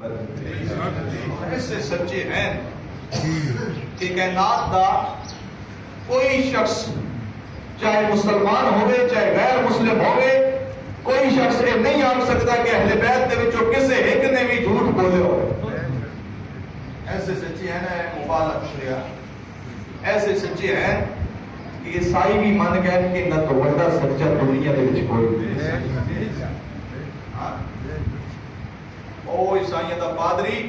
ایسے سچے ہیں کہ کائنات دا کوئی شخص چاہے مسلمان ہوئے چاہے غیر مسلم ہوئے کوئی شخص یہ نہیں آن سکتا کہ اہل بیت دے وچوں کسے ایک نے بھی جھوٹ بولے ہوئے. ایسے سچے ہیں نا مبالغ شریعہ ایسے سچے ہیں کہ عیسائی بھی من گئے کہ نہ تو بڑا سچا دنیا دے وچ کوئی نہیں. او عیسائیاں دا پادری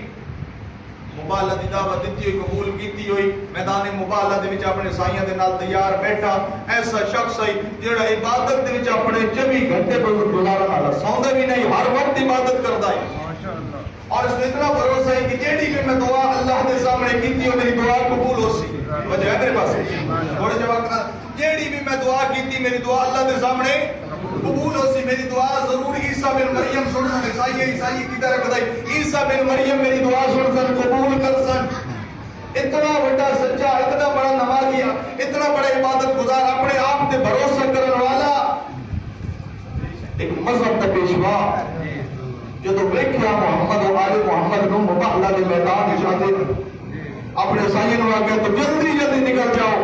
مبالغہ دی دعوت دیتی ہوئی قبول کیتی ہوئی میدان مبالغہ دے وچ اپنے عیسائیاں دے نال تیار بیٹھا ایسا شخص ہے جڑا عبادت دے وچ اپنے 24 گھنٹے گزارن والا سوندا بھی نہیں ہر وقت عبادت کردا ہے اور اس میں اتنا بھروسہ ہے کہ جیڑی بھی میں دعا اللہ دے سامنے کیتی ہو میری دعا قبول ہو سی. وجہ ہے میرے پاس تھوڑے جواب کرنا جیڑی بھی میں دعا کیتی میری دعا اللہ دے سامنے قبول ہو سی. میری دعا ضرور عیسیٰ بن مریم سن سن عیسائی کی طرح بدائی عیسیٰ بن مریم میری دعا سن سن قبول کر سن. اتنا بڑا سچا اتنا بڑا نمازی اتنا بڑا عبادت گزار اپنے آپ تے بھروسہ کرنے والا ایک مذہب کا پیشوا جدو ویکھیا محمد و آل محمد نو مباہلہ دے میدان اجازے اپنے عیسائیوں نے آگیا تو جلدی جلدی نکل جاؤ.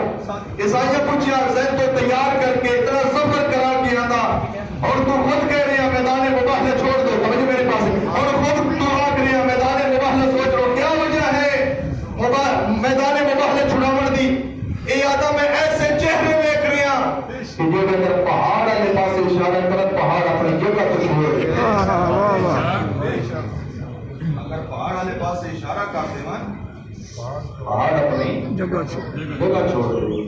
عیسائیوں پوچھیا زین تو تیار کر کے اتنا سفر کرا کے آتا اور تو خود کہہ رہے ہیں میدان مباہلہ چھوڑ دو. سمجھ میرے پاس اور خود تو آگ رہے ہیں میدان مباہلہ سوچ رہو کیا وجہ ہے میدان مباہلہ چھڑاون دی. اے آدھا میں ایسے چہرے دیکھ رہے ہیں کہ جو اگر پہاڑ والے پاس اشارہ کرت پہاڑ اپنی جگہ تو چھوڑے اگر پہاڑ والے پاس اشارہ کر دے پہاڑ اپنی جگہ چھوڑ دے.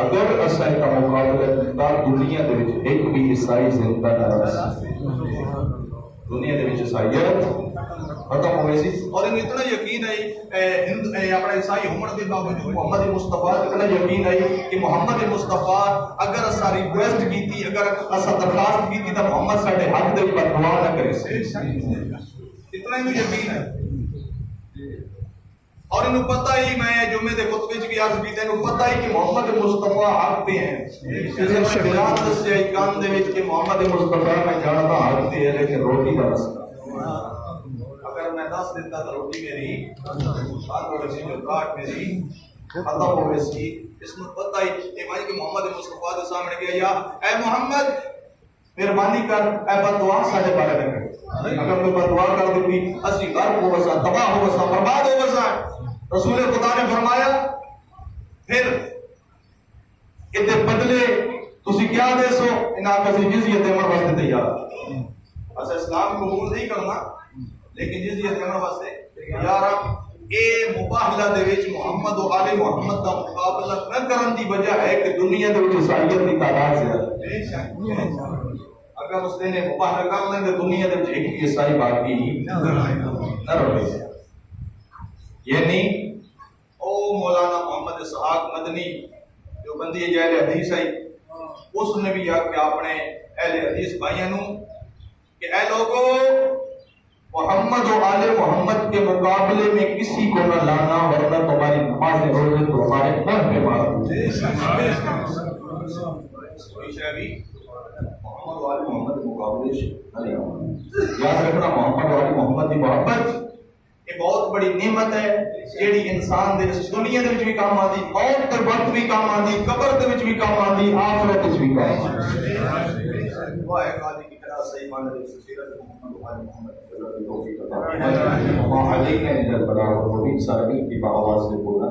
اگر عیسائی کا مقابلہ دنیا دے وچ ایک بھی عیسائی زندہ نہ رہا دنیا دے وچ عیسائیت ختم ہوئی سی. اور انہیں اتنا یقین ہے اپنا عیسائی ہونے کے باوجود محمد مصطفیٰ اتنا یقین ہے کہ محمد مصطفیٰ اگر اسا ریکویسٹ کیتی اگر اسا درخواست کیتی تو محمد ساڈے حق دے اوپر دعا نہ کرے. اتنا ہی یقین ہے. اور انہوں پتہ ہی میں جمعے دے خطبے کی عرض کی انہوں پتہ ہی کہ محمد مصطفیٰ حق پہ ہیں. جسے میں بیان دسیا ایک کام دے وچ کہ محمد مصطفیٰ میں جانتا حق پہ ہے لیکن روٹی کا مسئلہ اگر میں 10 دیتا تو روٹی میری بات ہو رہی جو کاٹ میری ختم ہو گئی سی. اس میں پتہ ہی کہ محمد مصطفیٰ کے سامنے گیا یا اے محمد مہربانی کر اے بددعا ساڈے بارے میں کر اگر کوئی بددعا کر دیتی اسی غرق ہو وسا تباہ ہو وسا برباد ہو وسا. رسول خدا نے فرمایا پھر ادھے بدلے تسی کیا دے سو انہاں کسی جزیت دیون واسطے تیار. اسا اسلام قبول نہیں کرنا لیکن جزیت دیون واسطے تیار ہاں. اے مباہلہ دے وچ محمد و آل محمد دا مقابلہ نہ کرن دی وجہ ہے کہ دنیا دے وچ عیسائیت دی تعداد زیادہ. اگر اس نے مباہلہ کر لیں تو دنیا دے وچ ایک بھی عیسائی باقی نہ رہے. یعنی او مولانا محمد اسحاق مدنی جو بندی جہل حدیث ہے اس نے بھی یہ کہ اپنے اہل حدیث بھائیوں نو کہ اے لوگو محمد و آل محمد کے مقابلے میں کسی کو نہ لانا ورنہ تمہاری نمازیں روزے تو ہمارے من پہ مارو. محمد و آل محمد کے مقابلے سے یاد رکھنا محمد و آل محمد کی محبت یہ بہت بڑی نعمت ہے جیڑی انسان دے اس دنیا دے وچ بھی کام آندی موت دے وقت بھی کام آندی قبر دے وچ بھی کام آندی آخرت وچ بھی کام آندی. دعا ہے قاضی کی طرح صحیح معنی دے سیرت محمد و آل محمد وما علیکہ الا البلاغ المبین. سارے کی آواز سے بولنا.